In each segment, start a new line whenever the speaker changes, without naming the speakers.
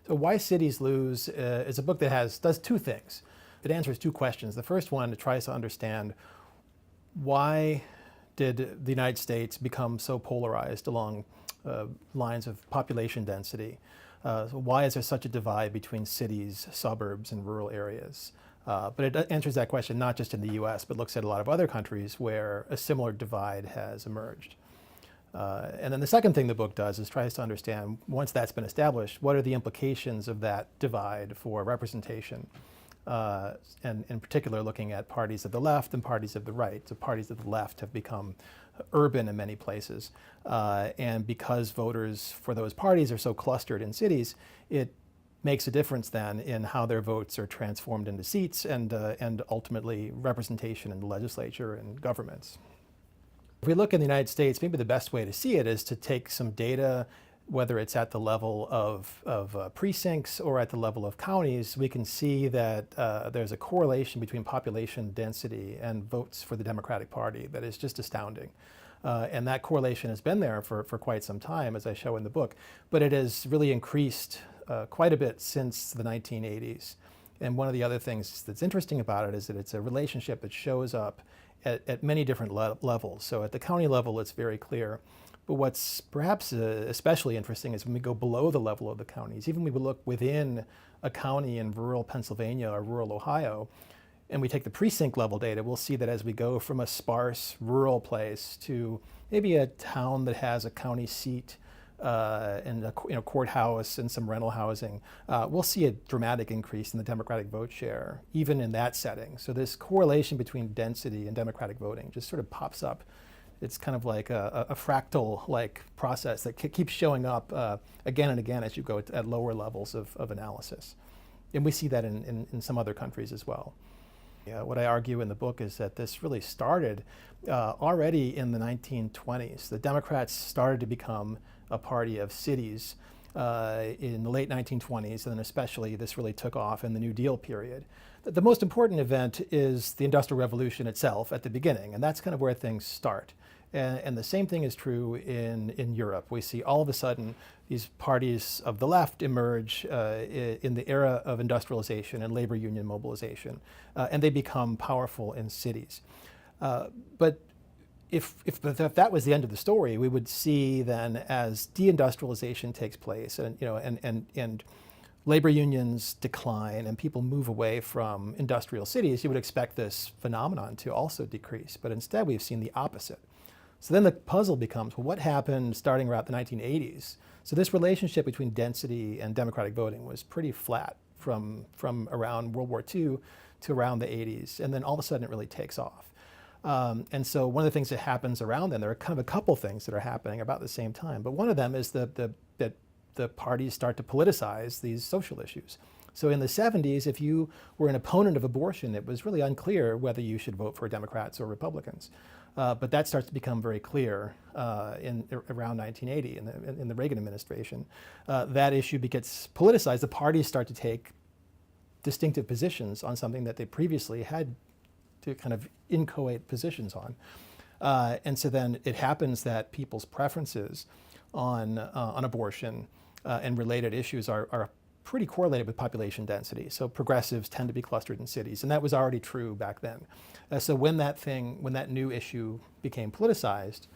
So Why Cities Lose is a book that does two things. It answers two questions. The first one, it tries to understand why did the United States become so polarized along lines of population density? So why is there such a divide between cities, suburbs, and rural areas? But it answers that question not just in the US, but looks at a lot of other countries where a similar divide has emerged. And then the second thing the book does is tries to understand, once that's been established, what are the implications of that divide for representation? And in particular, looking at parties of the left and parties of the right. So parties of the left have become urban in many places. And because voters for those parties are so clustered in cities, it makes a difference then in how their votes are transformed into seats and ultimately representation in the legislature and governments. If we look in the United States, maybe the best way to see it is to take some data, whether it's at the level of precincts or at the level of counties. We can see that there's a correlation between population density and votes for the Democratic Party that is just astounding. And that correlation has been there for quite some time, as I show in the book, but it has really increased quite a bit since the 1980s. And one of the other things that's interesting about it is that it's a relationship that shows up at many different levels. So at the county level, it's very clear. But what's perhaps especially interesting is when we go below the level of the counties. Even when we look within a county in rural Pennsylvania or rural Ohio, and we take the precinct level data, we'll see that as we go from a sparse rural place to maybe a town that has a county seat and a courthouse and some rental housing, we'll see a dramatic increase in the Democratic vote share, even in that setting. So this correlation between density and Democratic voting just sort of pops up. It's kind of like a fractal-like process that keeps showing up again and again as you go at lower levels of analysis. And we see that in some other countries as well. What I argue in the book is that this really started already in the 1920s. The Democrats started to become a party of cities in the late 1920s, and then especially this really took off in the New Deal period. The most important event is the Industrial Revolution itself at the beginning, and that's kind of where things start. And the same thing is true in Europe. We see all of a sudden these parties of the left emerge in the era of industrialization and labor union mobilization, and they become powerful in cities. But if that was the end of the story, we would see then as deindustrialization takes place and labor unions decline and people move away from industrial cities, you would expect this phenomenon to also decrease. But instead, we've seen the opposite. So then the puzzle becomes, well, what happened starting around the 1980s? So this relationship between density and democratic voting was pretty flat from around World War II to around the 80s. And then all of a sudden it really takes off. And so one of the things that happens around then, there are kind of a couple things that are happening about the same time. But one of them is that the parties start to politicize these social issues. So in the 70s, if you were an opponent of abortion, it was really unclear whether you should vote for Democrats or Republicans. But that starts to become very clear around 1980 in the Reagan administration. That issue gets politicized. The parties start to take distinctive positions on something that they previously had to kind of inchoate positions on. And so then it happens that people's preferences on abortion and related issues are pretty correlated with population density. So progressives tend to be clustered in cities, and that was already true back then. So when that new issue became politicized,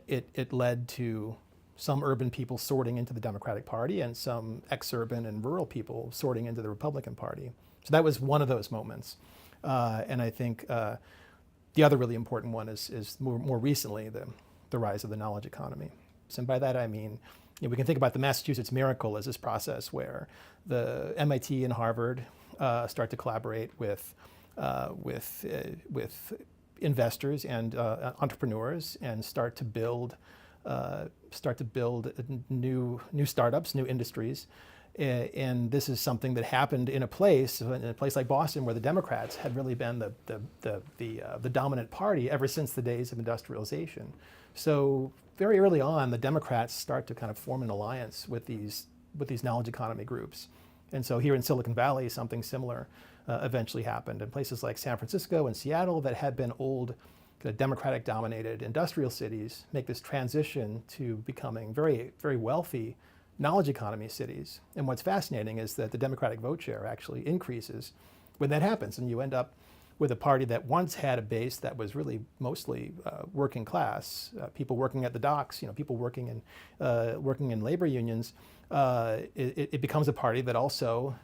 it led to some urban people sorting into the Democratic Party and some ex-urban and rural people sorting into the Republican Party. So that was one of those moments. And I think the other really important one is more recently the rise of the knowledge economy. And by that I mean, we can think about the Massachusetts Miracle as this process where the MIT and Harvard start to collaborate with investors and entrepreneurs and start to build new startups, new industries. And this is something that happened in a place like Boston, where the Democrats had really been the dominant party ever since the days of industrialization. So very early on, the Democrats start to kind of form an alliance with these knowledge economy groups. And so here in Silicon Valley, something similar eventually happened. In places like San Francisco and Seattle that had been old, Democratic-dominated industrial cities make this transition to becoming very, very wealthy knowledge economy cities. And what's fascinating is that the Democratic vote share actually increases when that happens, and you end up with a party that once had a base that was really mostly working class, people working at the docks, people working in labor unions. It becomes a party that also,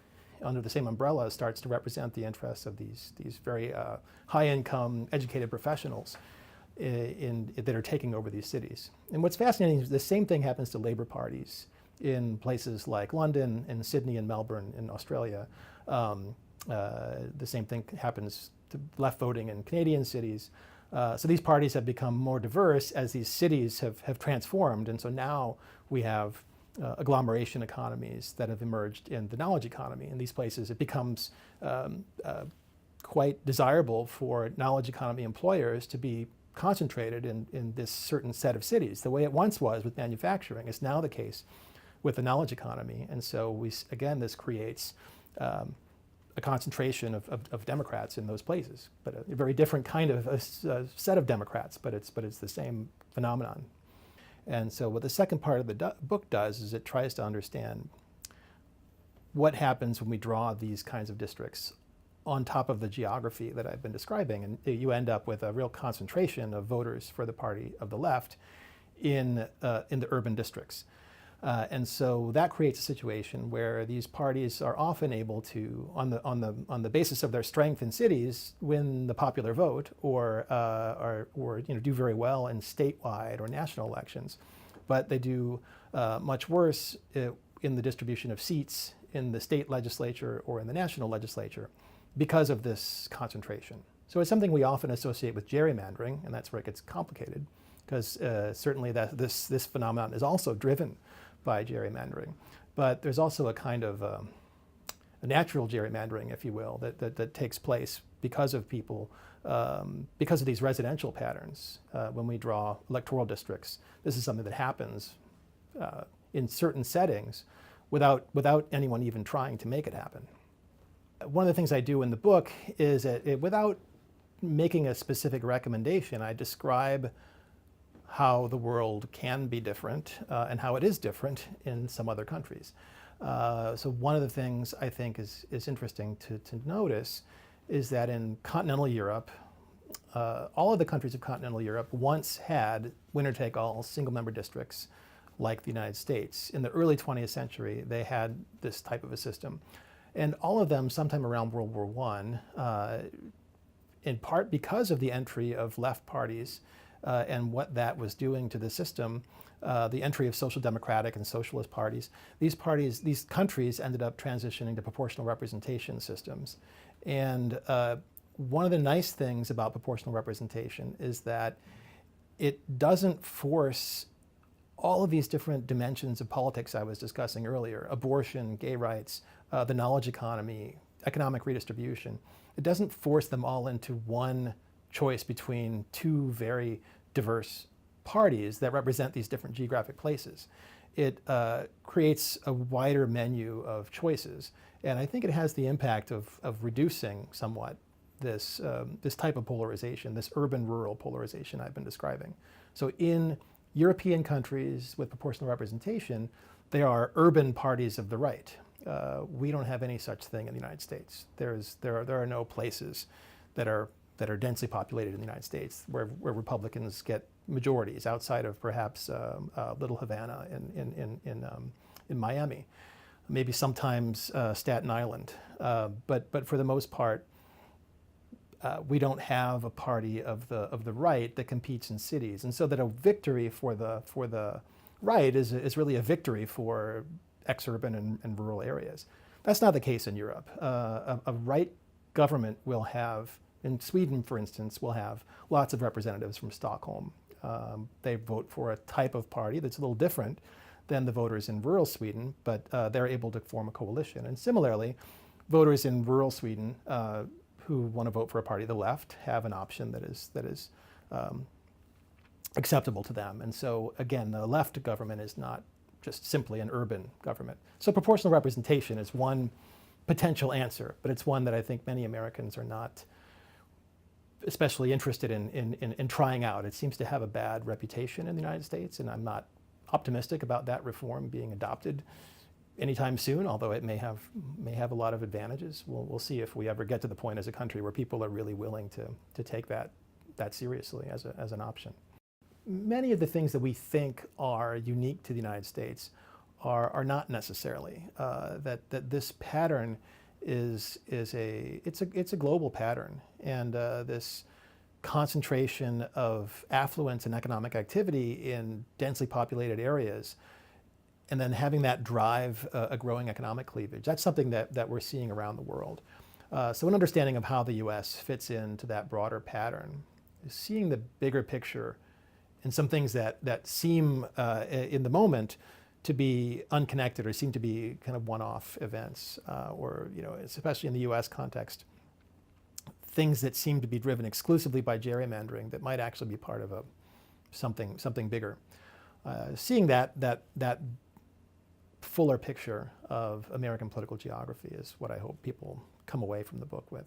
under the same umbrella, starts to represent the interests of these very high-income, educated professionals that are taking over these cities. And what's fascinating is the same thing happens to labor parties in places like London and Sydney and Melbourne in Australia. The same thing happens to left voting in Canadian cities. So these parties have become more diverse as these cities have transformed. And so now we have agglomeration economies that have emerged in the knowledge economy. In these places, it becomes quite desirable for knowledge economy employers to be concentrated in this certain set of cities. The way it once was with manufacturing is now the case with the knowledge economy. And so again, this creates a concentration of Democrats in those places, but a very different kind of a set of Democrats, but it's the same phenomenon. And so what the second part of the book does is it tries to understand what happens when we draw these kinds of districts on top of the geography that I've been describing, and you end up with a real concentration of voters for the party of the left in the urban districts. And so that creates a situation where these parties are often able to, on the basis of their strength in cities, win the popular vote, or do very well in statewide or national elections, but they do much worse in the distribution of seats in the state legislature or in the national legislature because of this concentration. So it's something we often associate with gerrymandering, and that's where it gets complicated, because certainly this phenomenon is also driven by gerrymandering. But there's also a kind of a natural gerrymandering, if you will, that takes place because of people, because of these residential patterns. When we draw electoral districts, this is something that happens in certain settings without anyone even trying to make it happen. One of the things I do in the book is that without making a specific recommendation, I describe how the world can be different and how it is different in some other countries. So one of the things I think is interesting to notice is that in continental Europe, all of the countries of continental Europe once had winner-take-all single-member districts like the United States. In the early 20th century, they had this type of a system. And all of them, sometime around World War I, in part because of the entry of left parties and what that was doing to the system, the entry of social democratic and socialist parties, these countries ended up transitioning to proportional representation systems. And one of the nice things about proportional representation is that it doesn't force all of these different dimensions of politics I was discussing earlier, abortion, gay rights, the knowledge economy, economic redistribution. It doesn't force them all into one choice between two very diverse parties that represent these different geographic places. It creates a wider menu of choices, and I think it has the impact of reducing somewhat this type of polarization, this urban-rural polarization I've been describing. So in European countries with proportional representation, they are urban parties of the right. We don't have any such thing in the United States. There are no places that are densely populated in the United States where Republicans get majorities outside of perhaps Little Havana in Miami, maybe sometimes Staten Island. But for the most part, we don't have a party of the right that competes in cities, and so that a victory for the right is really a victory for exurban and rural areas. That's not the case in Europe. A right government will have, in Sweden, for instance, will have lots of representatives from Stockholm. They vote for a type of party that's a little different than the voters in rural Sweden, but they're able to form a coalition. And similarly, voters in rural Sweden who want to vote for a party of the left have an option that is acceptable to them. And so, again, the left government is not just simply an urban government. So proportional representation is one potential answer, but it's one that I think many Americans are not especially interested in trying out. It seems to have a bad reputation in the United States, and I'm not optimistic about that reform being adopted anytime soon, although it may have a lot of advantages. We'll see if we ever get to the point as a country where people are really willing to take that seriously as an option. Many of the things that we think are unique to the United States are not necessarily. That this pattern is a global pattern, and this concentration of affluence and economic activity in densely populated areas, and then having that drive a growing economic cleavage. That's something that we're seeing around the world. So an understanding of how the U.S. fits into that broader pattern is seeing the bigger picture and some things that seem in the moment to be unconnected or seem to be kind of one-off events, or especially in the U.S. context, things that seem to be driven exclusively by gerrymandering that might actually be part of something bigger. Seeing that fuller picture of American political geography is what I hope people come away from the book with.